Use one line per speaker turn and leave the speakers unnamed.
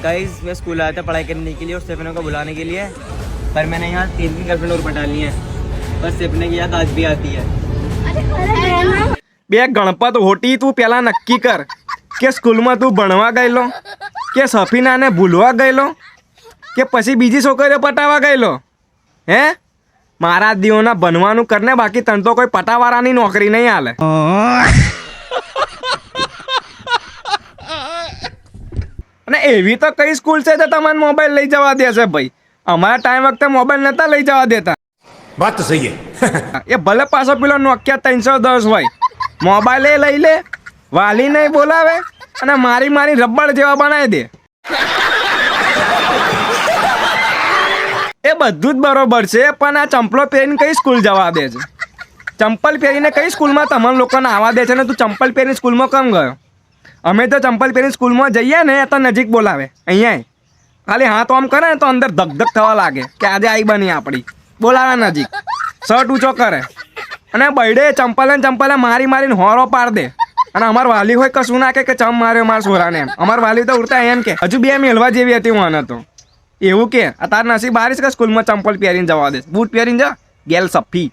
Guys मैं school आया था पढ़ाई करने के लिए और सपने को बुलाने के लिए, पर मैंने यहाँ 3 गर्लफ्रेंड और पटा ली है। पर सपने की याद आज भी आती है।
બે ગણપત હોટી તું પેલા નક્કી કર કે સ્કૂલમાં તું ભણવા ગયેલો કે સફીનાને ભૂલવા ગયેલો કે પછી બીજી છોકરીઓ પટાવા ગયેલો? હે મારા દીવોના બનવાનું કરને, બાકી તને તો કોઈ પટાવાળાની નોકરી નહીં હાલે. અને એવી તો કઈ સ્કૂલ છે તો તમને મોબાઈલ લઈ જવા દે છે ભાઈ? અમારા ટાઈમ વખતે મોબાઈલ નતા લઈ જવા દેતા.
વાત તો સહી
એ ભલે પાછો પેલો નોકિયા 310 હોય, મોબાઈલ એ લઈ લે, વાલી નહીં બોલાવે અને મારી મારી રબડ જેવા બનાવી દે. એ બધું જ બરોબર છે, પણ આ ચંપલો પહેરીને કઈ સ્કૂલ જવા દે છે? ચંપલ પહેરીને કઈ સ્કૂલમાં તમને લોકોને આવવા દે છે ને તું ચંપલ પહેરીને સ્કૂલમાં કેમ ગયો? અમે તો ચંપલ પહેરીને સ્કૂલમાં જઈએ ને તો નજીક બોલાવે, અહીંયા ખાલી હાથ આમ કરે ને તો અંદર ધક થવા લાગે કે આજે આઈ બની આપણી. બોલાવે નજીક, શર્ટ ઊંચો કરે અને બૈડે ચંપલે મારી મારીને હોરો પાડ દે. અને અમાર વાલી હોય કશું ના કે ચમ માર્યો મારા છોરાને એમ. અમાર વાલી તો ઉડતા એમ કે હજુ બે મેલવા જેવી હતી હું તો એવું કે તાર નસીબ બારીશ કે સ્કૂલમાં ચંપલ પહેરીને જવા દે, બૂટ પહેરીને જા ગેલ સફી.